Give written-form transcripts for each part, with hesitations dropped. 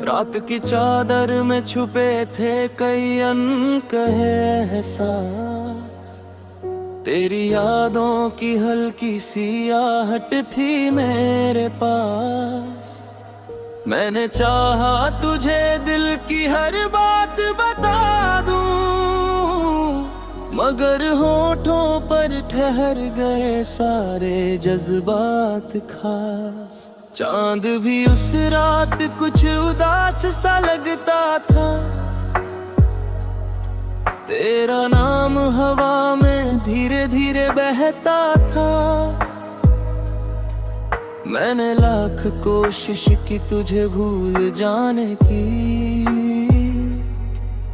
रात की चादर में छुपे थे कई अनकहे एहसास, तेरी यादों की हल्की सी आहट थी मेरे पास। मैंने चाहा तुझे दिल की हर बात बता दूं, मगर होठों पर ठहर गए सारे जज्बात खास। चांद भी उस रात कुछ उदास सा लगता था, तेरा नाम हवा में धीरे धीरे बहता था। मैंने लाख कोशिश की तुझे भूल जाने की,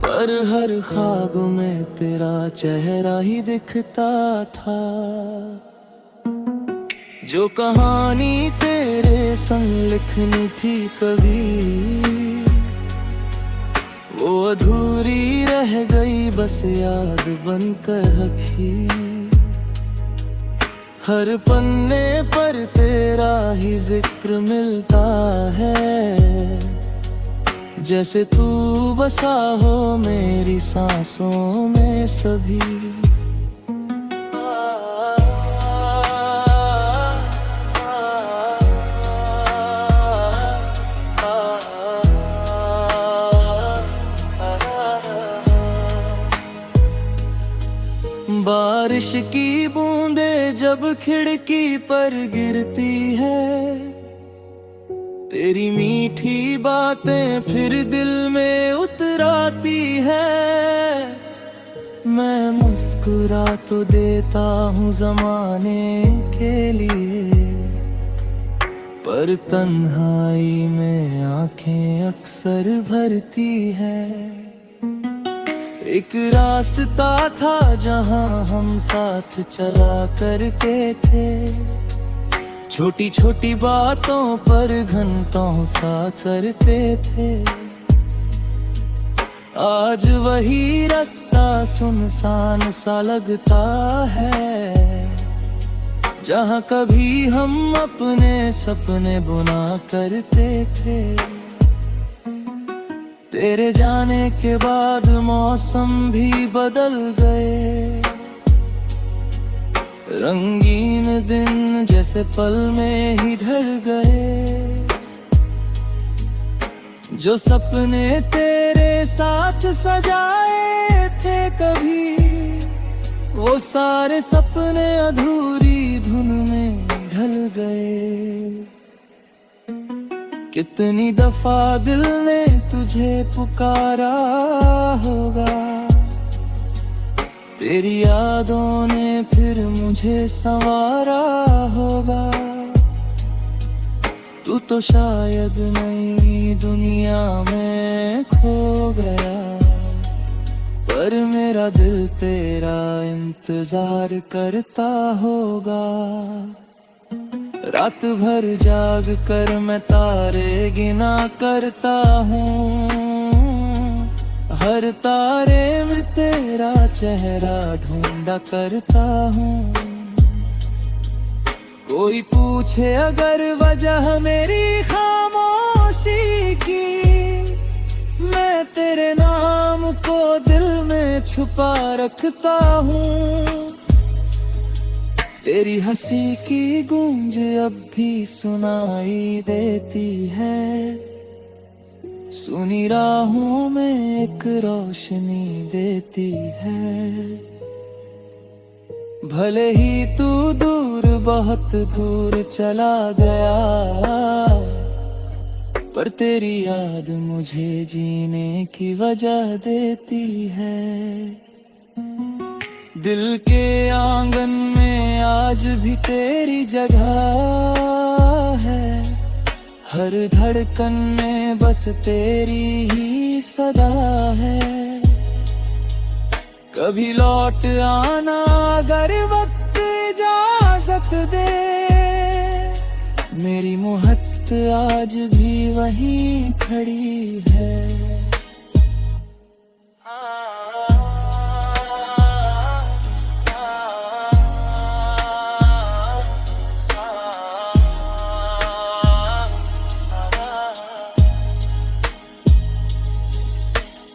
पर हर ख्वाब में तेरा चेहरा ही दिखता था। जो कहानी तेरे संग लिखनी थी कभी, वो अधूरी रह गई बस याद बनकर रखी। हर पन्ने पर तेरा ही जिक्र मिलता है, जैसे तू बसा हो मेरी सांसों में सभी। बारिश की बूंदें जब खिड़की पर गिरती है, तेरी मीठी बातें फिर दिल में उतराती है। मैं मुस्कुरा तो देता हूँ ज़माने के लिए, पर तन्हाई में आंखें अक्सर भरती है। एक रास्ता था जहां हम साथ चला करते थे, छोटी छोटी बातों पर घंटों साथ करते थे। आज वही रास्ता सुनसान सा लगता है, जहां कभी हम अपने सपने बुना करते थे। तेरे जाने के बाद मौसम भी बदल गए, रंगीन दिन जैसे पल में ही ढल गए। जो सपने तेरे साथ सजाए थे कभी, वो सारे सपने अधूरी धुन में ढल गए। कितनी दफा दिल ने तुझे पुकारा होगा, तेरी यादों ने फिर मुझे संवारा होगा। तू तो शायद नई दुनिया में खो गया, पर मेरा दिल तेरा इंतजार करता होगा। रात भर जाग कर मैं तारे गिना करता हूँ, हर तारे में तेरा चेहरा ढूंढा करता हूँ। कोई पूछे अगर वजह मेरी खामोशी की, मैं तेरे नाम को दिल में छुपा रखता हूँ। तेरी हंसी की गूंज अब भी सुनाई देती है, सुनी राहों में एक रोशनी देती है। भले ही तू दूर बहुत दूर चला गया, पर तेरी याद मुझे जीने की वजह देती है। दिल के आंगन में आज भी तेरी जगह है, हर धड़कन में बस तेरी ही सदा है। कभी लौट आना अगर वक्त इजाजत दे, मेरी मोहब्बत आज भी वहीं खड़ी है।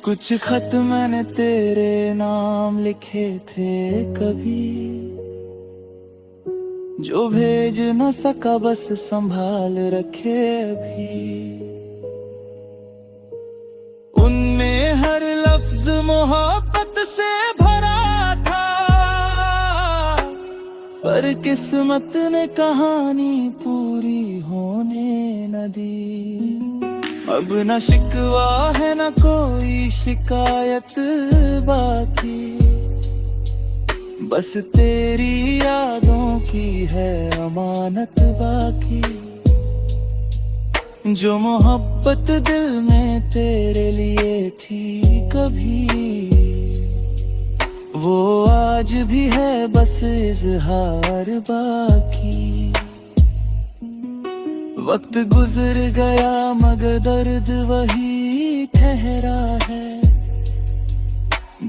कुछ खत मैंने तेरे नाम लिखे थे कभी, जो भेज न सका बस संभाल रखे अभी। उनमें हर लफ्ज मोहब्बत से भरा था, पर किस्मत ने कहानी पूरी होने न दी। अब न शिकवा है न कोई शिकायत बाकी, बस तेरी यादों की है अमानत बाकी। जो मोहब्बत दिल में तेरे लिए थी कभी, वो आज भी है बस इजहार बाकी। वक्त गुजर गया मगर दर्द वही ठहरा है,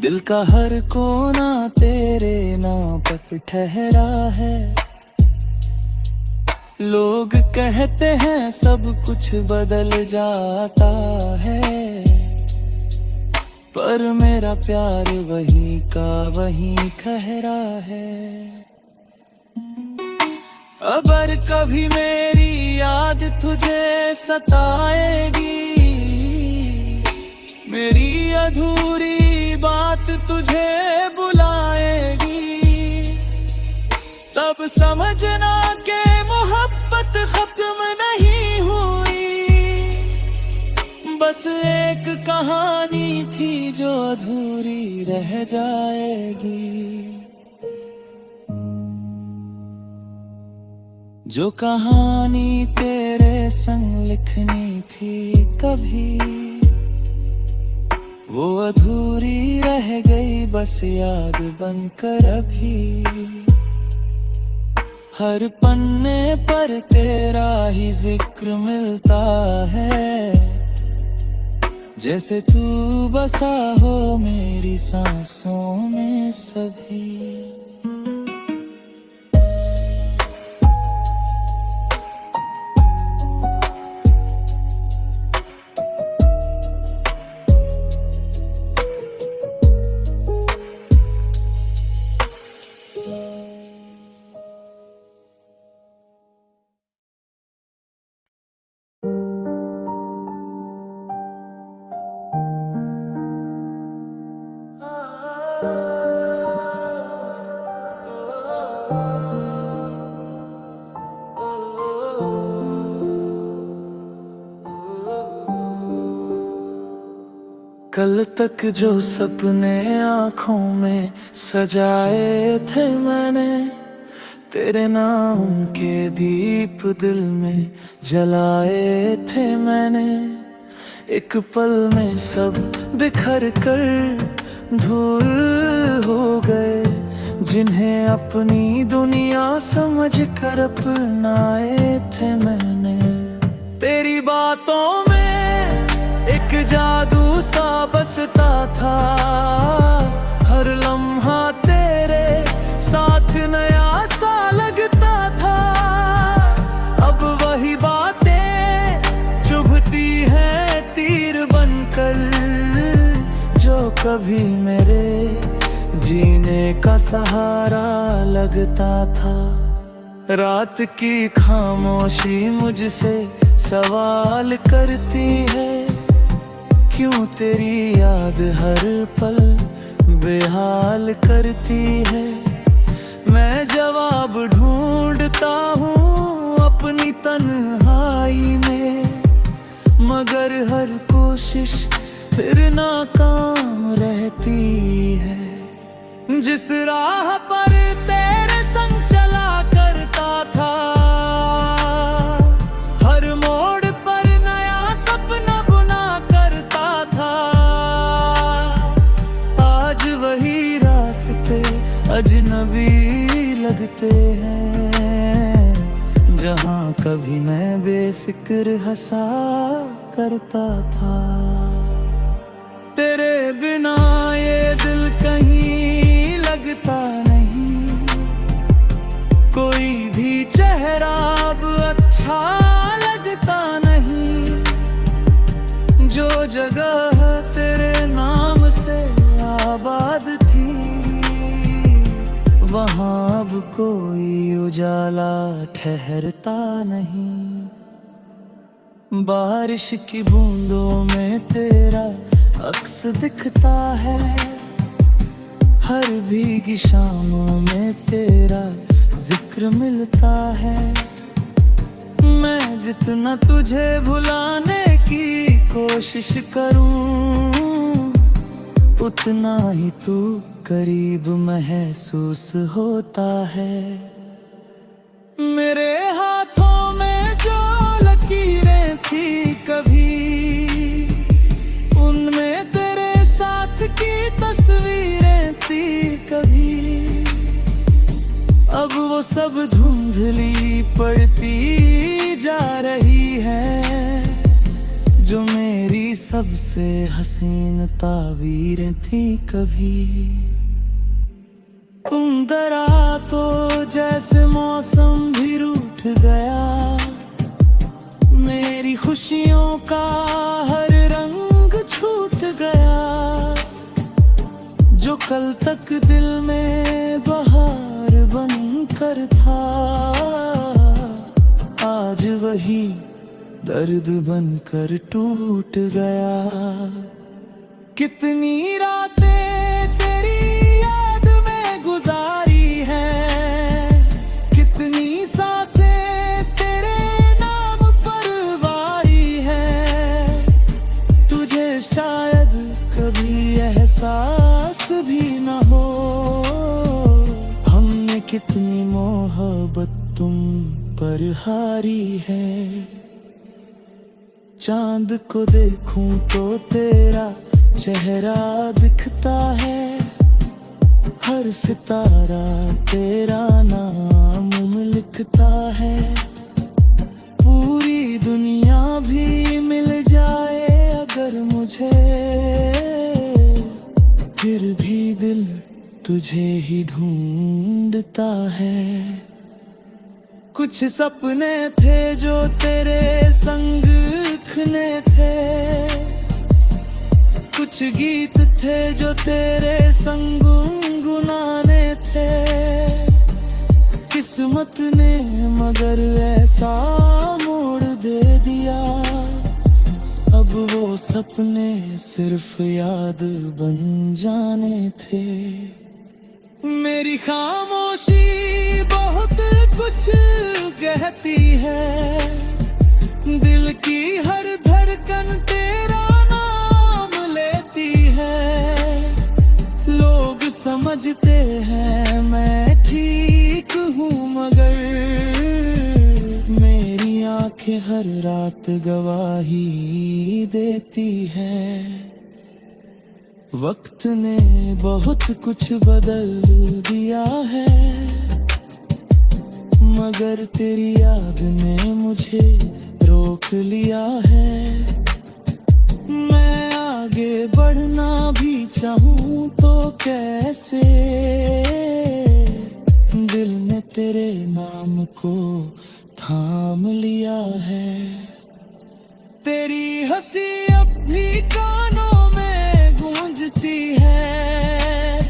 दिल का हर कोना तेरे नाम पर ठहरा है। लोग कहते हैं सब कुछ बदल जाता है, पर मेरा प्यार वही का वही ठहरा है। अगर कभी मेरी याद तुझे सताएगी, मेरी अधूरी बात तुझे बुलाएगी, तब समझना के मोहब्बत खत्म नहीं हुई, बस एक कहानी थी जो अधूरी रह जाएगी। जो कहानी तेरे संग लिखनी थी कभी, वो अधूरी रह गई बस याद बनकर अभी। हर पन्ने पर तेरा ही जिक्र मिलता है, जैसे तू बसा हो मेरी सांसों में सभी। कल तक जो सपने आँखों में सजाए थे मैंने, तेरे नाम के दीप दिल में जलाए थे मैंने। एक पल में सब बिखर कर धूल हो गए, जिन्हें अपनी दुनिया समझ कर अपनाए थे मैंने। तेरी बातों में एक जादू सा बसता था, हर लम्हा तेरे साथ नया सा लगता था। अब वही बातें चुभती हैं तीर बनकर, जो कभी मेरे जीने का सहारा लगता था। रात की खामोशी मुझसे सवाल करती है, क्यों तेरी याद हर पल बेहाल करती है। मैं जवाब ढूंढता हूँ अपनी तन्हाई में, मगर हर कोशिश फिर नाकाम रहती है। जिस राह पर तेरे संग चला करता था, हर मोड़ पर नया सपना बुना करता था। आज वही रास्ते अजनबी लगते हैं, जहाँ कभी मैं बेफिक्र हंसा करता था। तेरे बिना ये दिल कहीं लगता नहीं, कोई भी चेहरा अब अच्छा लगता नहीं। जो जगह तेरे नाम वहाँ अब कोई उजाला ठहरता नहीं। बारिश की बूंदों में तेरा अक्स दिखता है, हर भीगी शामों में तेरा जिक्र मिलता है। मैं जितना तुझे भुलाने की कोशिश करूं, उतना ही तू करीब महसूस होता है। मेरे हाथों में जो लकीरें थी कभी, उनमें तेरे साथ की तस्वीरें थी कभी। अब वो सब धुंधली पड़ती जा रही है, जो मेरी सबसे हसीन ताबीरें थी कभी। तुम डरा तो जैसे मौसम भी रूठ गया, मेरी खुशियों का हर रंग छूट गया। जो कल तक दिल में बहार बनकर था, आज वही दर्द बनकर टूट गया। कितनी रातें तेरी याद में गुजारी है, कितनी सांसें तेरे नाम पर वारी है। तुझे शायद कभी एहसास भी न हो, हमने कितनी मोहब्बत तुम पर हारी है। चांद को देखूं तो तेरा चेहरा दिखता है, हर सितारा तेरा नाम लिखता है। पूरी दुनिया भी मिल जाए अगर मुझे, फिर भी दिल तुझे ही ढूंढता है। कुछ सपने थे जो तेरे संग लिखने थे, कुछ गीत थे जो तेरे संग गुनगुनाने थे। किस्मत ने मगर ऐसा मोड़ दे दिया, अब वो सपने सिर्फ याद बन जाने थे। मेरी खामोशी बहुत कुछ कहती है, दिल की हर धड़कन तेरा नाम लेती है। लोग समझते हैं मैं ठीक हूँ, मगर मेरी आंखें हर रात गवाही देती है। वक्त ने बहुत कुछ बदल दिया है, मगर तेरी याद ने मुझे रोक लिया है। मैं आगे बढ़ना भी चाहूँ तो कैसे, दिल ने तेरे नाम को थाम लिया है। तेरी हंसी अब भी कानों में गूंजती है,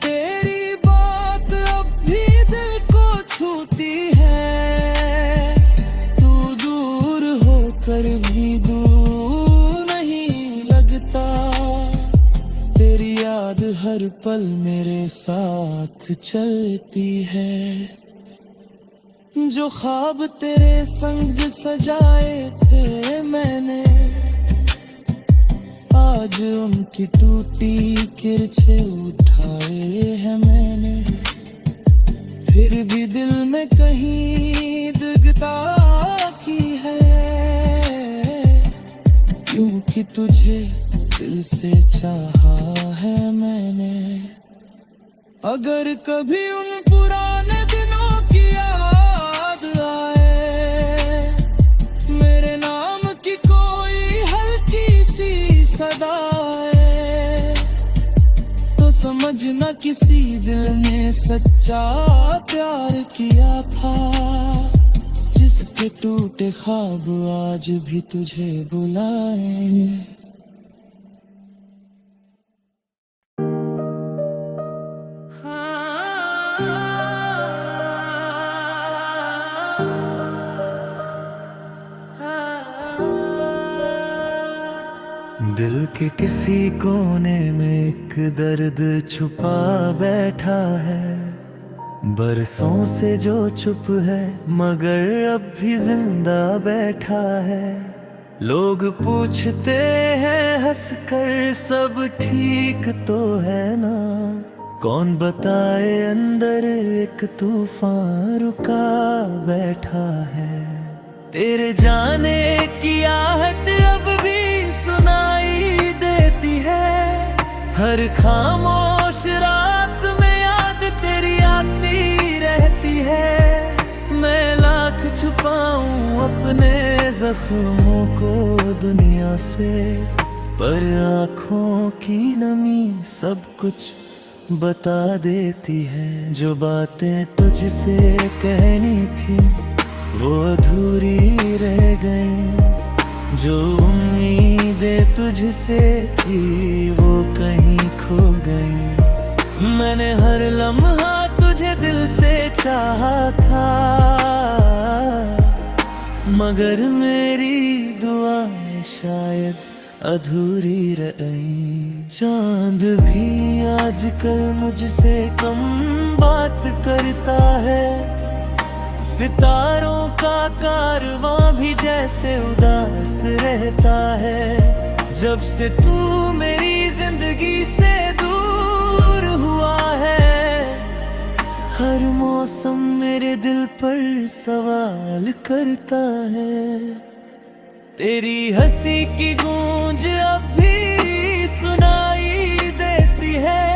तेरी बात अब भी दिल को छूती है। तू दूर होकर भी दूर नहीं लगता, तेरी याद हर पल मेरे साथ चलती है। जो ख्वाब तेरे संग सजाए थे मैंने, आज उनकी टूटी किरचे उठाए हैं मैंने। फिर भी दिल में कहीं दिगता की है, क्योंकि तुझे दिल से चाहा है मैंने। अगर कभी उन पुराने दिनों की याद आए, मेरे नाम की कोई हल्की सी सदा आए, तो समझना किसी दिल ने सच्चा प्यार किया था, जिसके टूटे ख्वाब आज भी तुझे बुलाए। हाँ कि किसी कोने में एक दर्द छुपा बैठा है, बरसों से जो चुप है मगर अब भी जिंदा बैठा है। लोग पूछते हैं हंसकर सब ठीक तो है ना, कौन बताए अंदर एक तूफान रुका बैठा है। तेरे जाने की आहट अब भी सुनाई देती है, हर खामोश रात में याद तेरी आती रहती है। मैं लाख छुपाऊं अपने जख्मों को दुनिया से, पर आँखों की नमी सब कुछ बता देती है। जो बातें तुझसे कहनी थी वो अधूरी रह गई, जो उम्मीदें तुझसे थी वो कहीं खो गई। मैंने हर लम्हा तुझे दिल से चाहा था, मगर मेरी दुआएं शायद अधूरी रही। चांद भी आजकल मुझसे कम बात करता है, सितारों का कारवां भी जैसे उदास रहता है। जब से तू मेरी जिंदगी से दूर हुआ है, हर मौसम मेरे दिल पर सवाल करता है। तेरी हंसी की गूंज अब भी सुनाई देती है,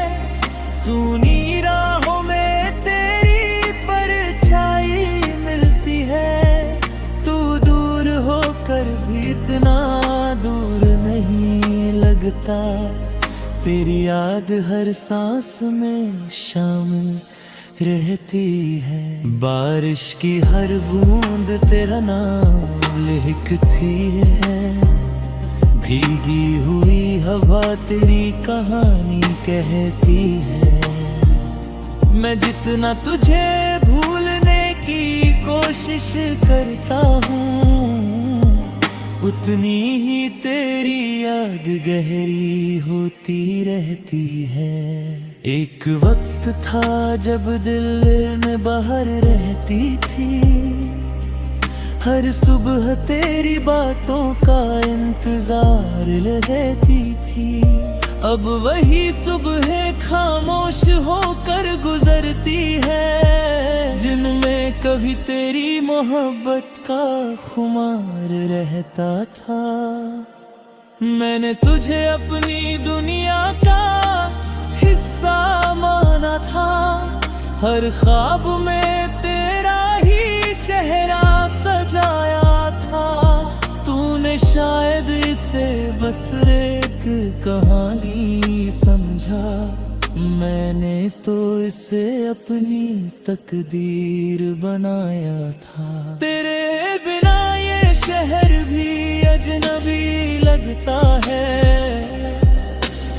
सुनी राहों में तेरी परछाई मिलती है। तू दूर होकर भी इतना दूर नहीं लगता, तेरी याद हर सांस में शामिल रहती है। बारिश की हर बूंद तेरा नाम लिखती है, भीगी हुई हवा तेरी कहानी कहती है। मैं जितना तुझे भूलने की कोशिश करता हूँ, उतनी ही तेरी याद गहरी होती रहती है। एक वक्त था जब दिल में बाहर रहती थी, हर सुबह तेरी बातों का इंतजार रहती थी। अब वही सुबह खामोश होकर गुजरती है, जिनमें कभी तेरी मोहब्बत का खुमार रहता था। मैंने तुझे अपनी दुनिया का हिस्सा माना था, हर ख्वाब में तेरा ही चेहरा सजाया था। तूने शायद इसे बस एक कहानी समझा, मैंने तो इसे अपनी तकदीर बनाया था। तेरे बिना ये शहर भी अजनबी लगता है,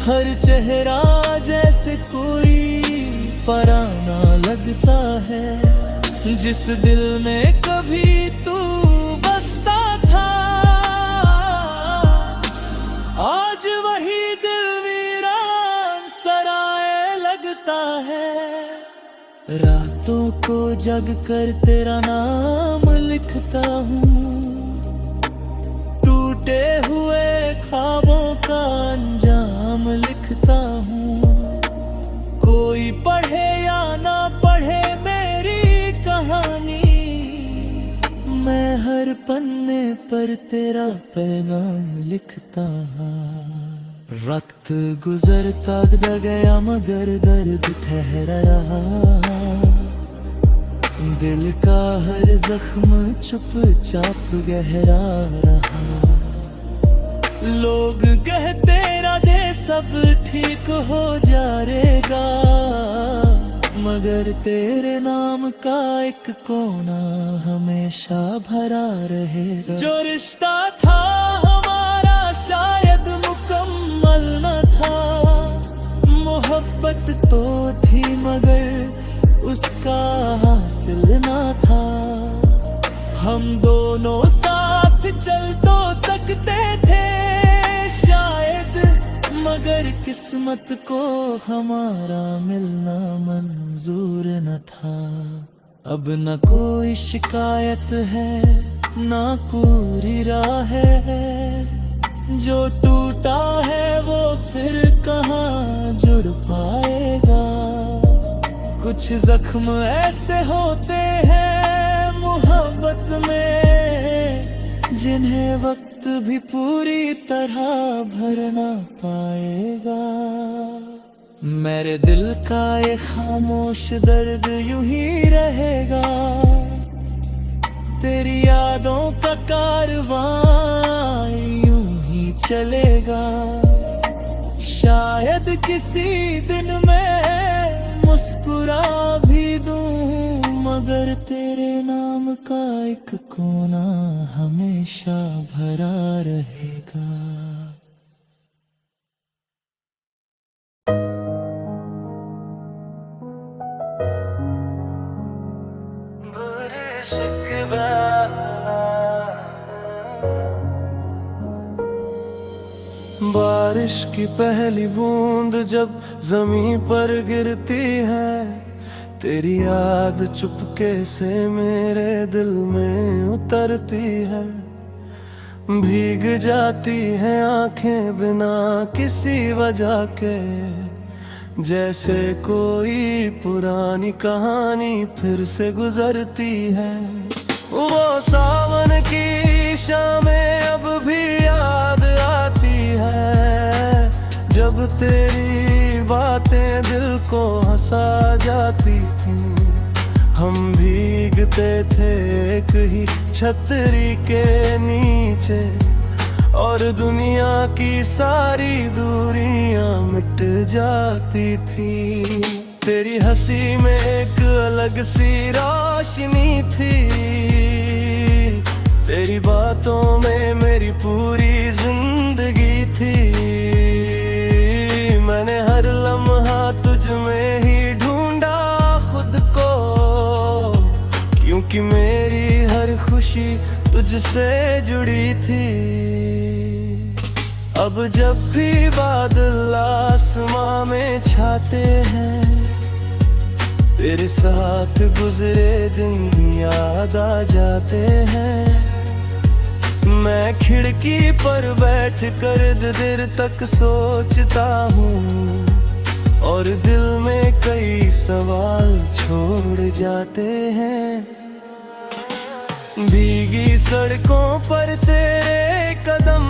हर चेहरा जैसे कोई पराना लगता है। जिस दिल में कभी तू बसता था, आज वही दिल वीरान सराय लगता है। रातों को जग कर तेरा नाम लिखता हूँ, टूटे हुए ख्वाबों का अंजाम लिखता हूँ। कोई पढ़े या ना पढ़े मेरी कहानी, मैं हर पन्ने पर तेरा पैगाम लिखता हूँ। वक्त गुजरता गया मगर दर्द ठहरा रहा, दिल का हर जख्म चुपचाप गहरा रहा। लोग कहते राधे सब ठीक हो जाएगा, मगर तेरे नाम का एक कोना हमेशा भरा रहेगा। जो रिश्ता था हमारा शायद मुकम्मल न था, मोहब्बत तो थी मगर उसका हासिल न था। हम दोनों साथ चल तो सकते थे शायद, अगर किस्मत को हमारा मिलना मंजूर न था। अब न कोई शिकायत है ना कोई राह है, जो टूटा है वो फिर कहाँ जुड़ पाएगा। कुछ जख्म ऐसे होते हैं मोहब्बत में, जिन्हें वक्त भी पूरी तरह भर ना पाएगा। मेरे दिल का ये खामोश दर्द यूं ही रहेगा, तेरी यादों का कारवां यूं ही चलेगा। शायद किसी दिन मैं मुस्कुरा भी दूं, मगर तेरे नाम का एक कोना हमेशा भरा रहेगा। बारिश की पहली बूंद जब जमीन पर गिरती है, तेरी याद चुपके से मेरे दिल में उतरती है। भीग जाती है आंखें बिना किसी वजह के, जैसे कोई पुरानी कहानी फिर से गुजरती है। वो सावन की शामें अब भी याद आती है, जब तेरी बातें दिल को हंसा जाती थी। हम भीगते थे एक ही छतरी के नीचे, और दुनिया की सारी दूरियां मिट जाती थी। तेरी हंसी में एक अलग सी रोशनी थी, तेरी बातों में मेरी पूरी जिंदगी थी। मैंने हर लम्हा तुझ में ही ढूंढा खुद को, क्योंकि मेरी हर खुशी तुझसे जुड़ी थी। अब जब भी बादल आसमां में छाते हैं, तेरे साथ गुजरे दिन याद आ जाते हैं। मैं खिड़की पर बैठ कर देर तक सोचता हूँ, और दिल में कई सवाल छोड़ जाते हैं। भीगी सड़कों पर तेरे कदम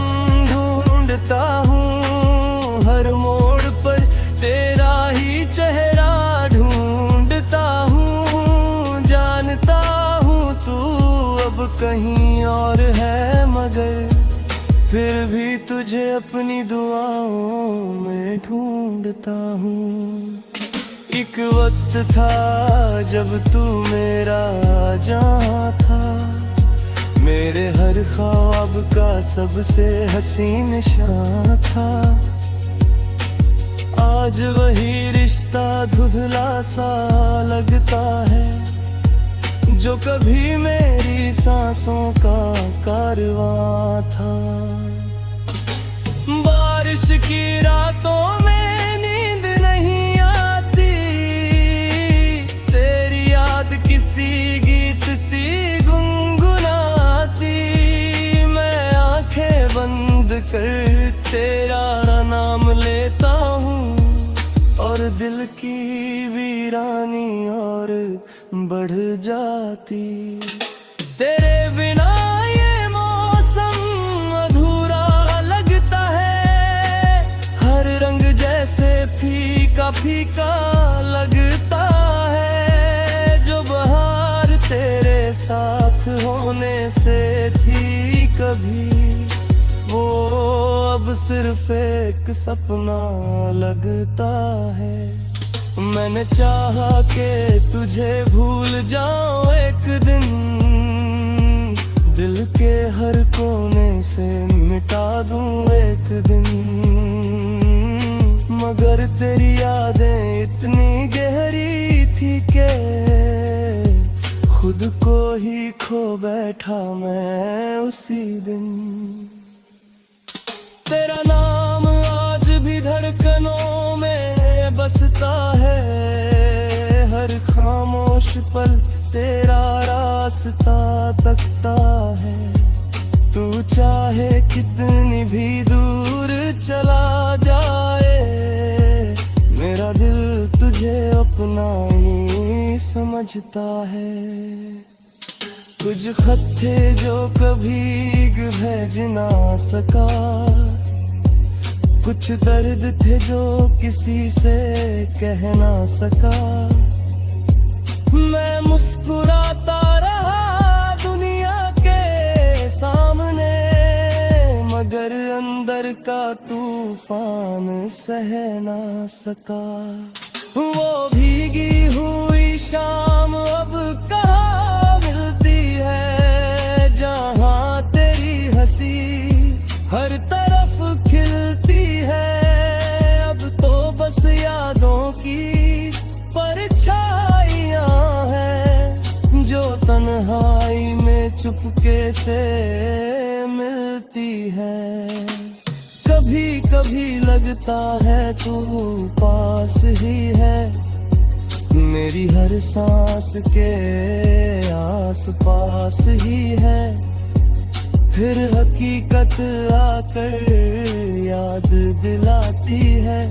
ढूंढता हूँ, हर मोड़ पर तेरा ही चेहरा ढूंढता हूँ। जानता हूँ तू अब कहीं और है, मगर फिर भी तुझे अपनी दुआओं में ढूंढता हूँ। एक वक्त था जब तू मेरा जहां था, मेरे हर ख्वाब का सबसे हसीन निशान था। आज वही रिश्ता धुंधला सा लगता है, जो कभी मेरी सांसों का कारवां था। बारिश की रातों में नींद नहीं आती, तेरी याद किसी गीत सी गुनगुनाती। मैं आंखें बंद कर तेरा नाम लेता हूँ, और दिल की वीरानी और बढ़ जाती। तेरे बिना ये मौसम अधूरा लगता है, हर रंग जैसे फीका फीका लगता है। जो बहार तेरे साथ होने से थी कभी, वो अब सिर्फ एक सपना लगता है। मैंने चाहा कि तुझे भूल जाऊं एक दिन, दिल के हर कोने से मिटा दूं एक दिन। मगर तेरी यादें इतनी गहरी थी कि खुद को ही खो बैठा मैं उसी दिन। तेरा नाम आज भी धड़ पर तेरा रास्ता तकता है। तू चाहे कितनी भी दूर चला जाए, मेरा दिल तुझे अपना ही समझता है। कुछ खत थे जो कभी भेज ना सका, कुछ दर्द थे जो किसी से कह ना सका। मैं मुस्कुराता रहा दुनिया के सामने, मगर अंदर का तूफान सह ना सका। वो भीगी हुई शाम अब कहाँ मिलती है, जहाँ तेरी हंसी हर तरफ खिलती है। अब तो बस यादों की परछाइयाँ हैं, जो तन्हाई में चुपके से मिलती है। कभी कभी लगता है तू पास ही है, मेरी हर सांस के आस पास ही है। फिर हकीकत आकर याद दिलाती है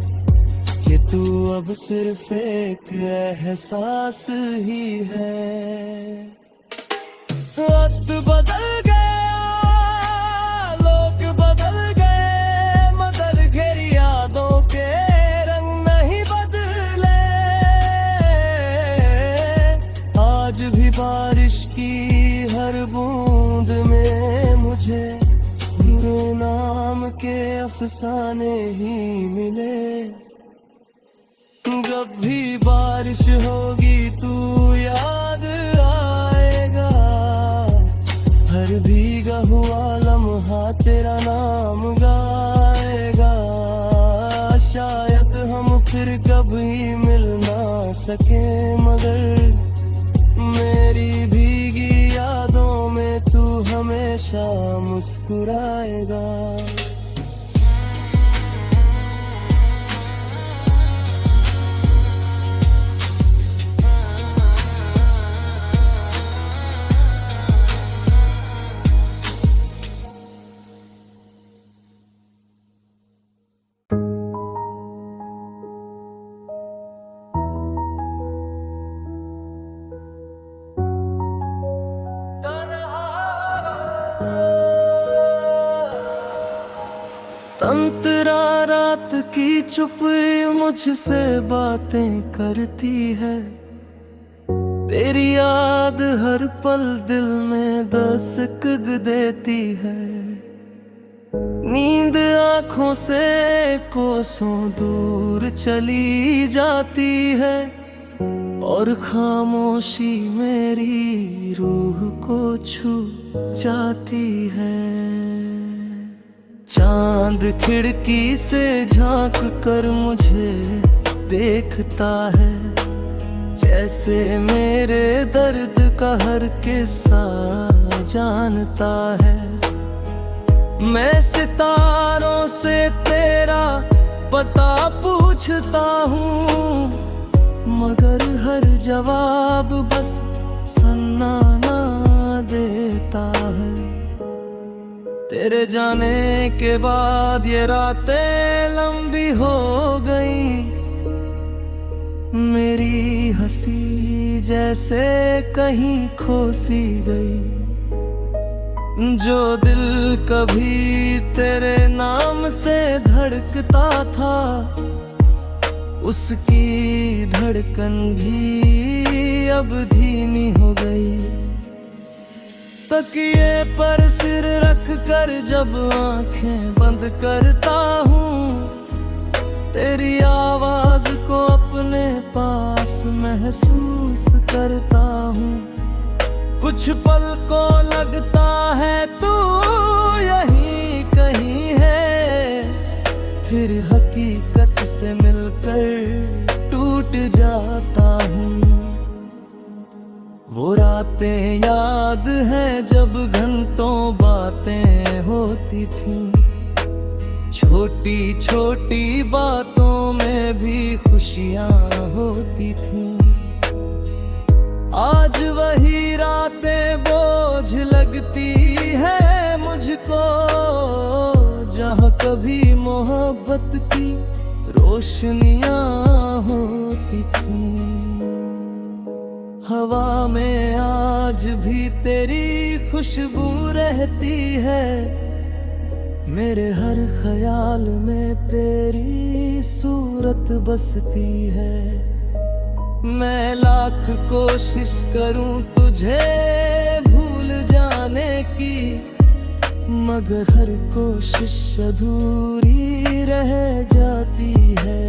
कि तू अब सिर्फ एक एहसास ही है। वक्त बदल गया, लोग बदल गए, मगर घेरी यादों के रंग नहीं बदले। आज भी बारिश की हर बूंद में मुझे तेरे नाम के अफसाने ही मिले। जब भी बारिश होगी तू याद आएगा, हर भीगा हुआ लम्हा तेरा नाम गाएगा। शायद हम फिर कभी मिल ना सके, मगर मेरी भीगी यादों में तू हमेशा मुस्कुराएगा। तंतरा रात की चुप मुझसे बातें करती है, तेरी याद हर पल दिल में दस्तक देती है। नींद आँखों से कोसों दूर चली जाती है, और खामोशी मेरी रूह को छू जाती है। चांद खिड़की से झांक कर मुझे देखता है, जैसे मेरे दर्द का हर किस्सा जानता है। मैं सितारों से तेरा पता पूछता हूँ, मगर हर जवाब बस सन्नाटा देता है। तेरे जाने के बाद ये रातें लंबी हो गई, मेरी हंसी जैसे कहीं खो सी गई। जो दिल कभी तेरे नाम से धड़कता था, उसकी धड़कन भी अब धीमी हो गई। तकिए पर सिर रख कर जब आंखें बंद करता हूँ, तेरी आवाज को अपने पास महसूस करता हूँ। कुछ पल को लगता है तू यहीं कहीं है, फिर हकीकत से मिलकर टूट जाता हूँ। वो रातें याद हैं जब घंटों बातें होती थीं, छोटी छोटी बातों में भी खुशियाँ होती थीं। आज वही रातें बोझ लगती है मुझको, जहाँ कभी मोहब्बत की रोशनियां होती थी। हवा में आज भी तेरी खुशबू रहती है, मेरे हर ख्याल में तेरी सूरत बसती है। मैं लाख कोशिश करूं तुझे भूल जाने की, मगर हर कोशिश अधूरी रह जाती है।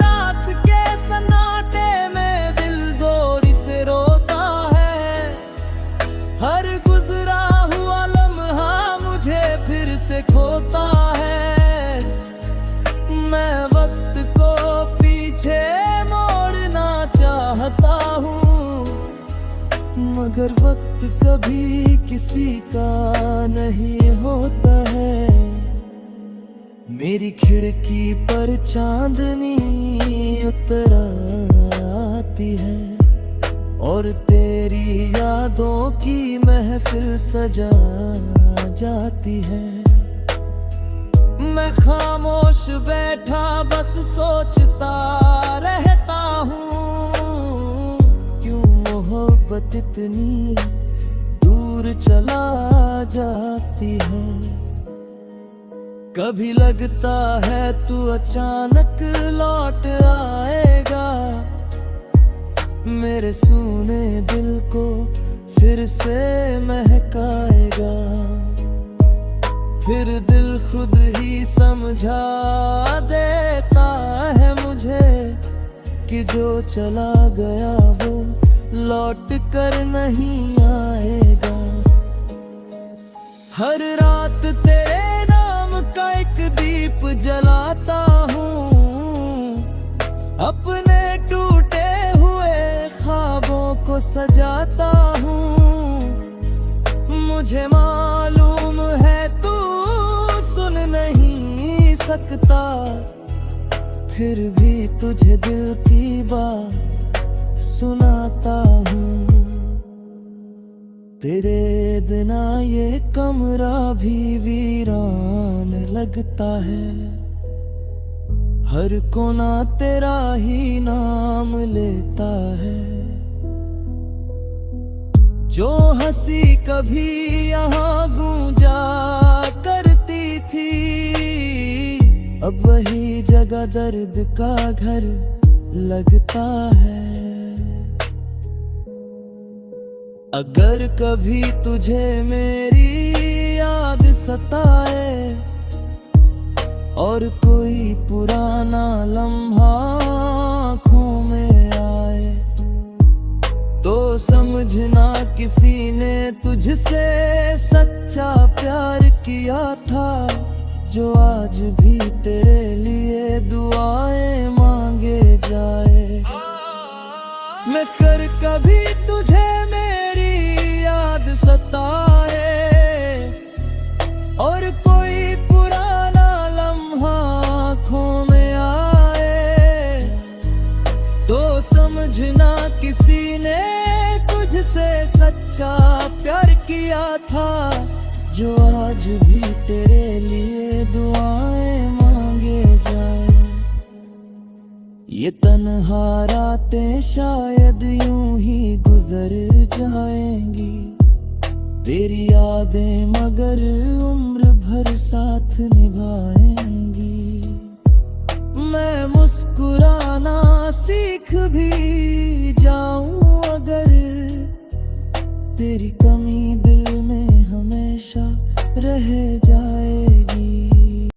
रात के सन्नाटे में दिल जोर से रोता है, हर गुजरा हुआ लम्हा मुझे फिर से खोता है। मैं वक्त को पीछे मोड़ना चाहता हूँ, मगर वक्त कभी किसी का नहीं होता है। मेरी खिड़की पर चांदनी उतर आती है, और तेरी यादों की महफिल सजा जाती है। मैं खामोश बैठा बस सोचता रहता हूँ, क्यों मोहब्बत इतनी दूर चला जाती है। कभी लगता है तू अचानक लौट आएगा, मेरे सूने दिल को फिर से महकाएगा। फिर दिल खुद ही समझा देता है मुझे कि जो चला गया वो लौट कर नहीं आएगा। हर रात तेरे नाम का एक दीप जलाता हूँ, अपने टूटे हुए ख्वाबों को सजाता हूँ। मुझे मालूम है तू सुन नहीं सकता, फिर भी तुझे दिल की बात सुनाता हूँ। तेरे बिना ये कमरा भी वीरान लगता है, हर कोना तेरा ही नाम लेता है। जो हंसी कभी यहाँ गूंजा करती थी, अब वही जगह दर्द का घर लगता है। अगर कभी तुझे मेरी याद सताए और कोई पुराना लम्हा आँखों में आए, तो समझना किसी ने तुझसे सच्चा प्यार किया था, जो आज भी तेरे लिए दुआएं मांगे जाए। मैं कर कभी तुझे मेरी याद सताए और कोई पुराना लम्हा आँखों में आए, तो समझना किसी ने तुझसे सच्चा प्यार किया था, जो आज भी तेरे लिए दुआएं मांगे जाए। ये तन्हा रातें शायद यूं ही गुजर जाएंगी, तेरी यादें मगर उम्र भर साथ निभाएंगी। मैं मुस्कुराना सीख भी जाऊं अगर, तेरी कमी दिल में हमेशा रहे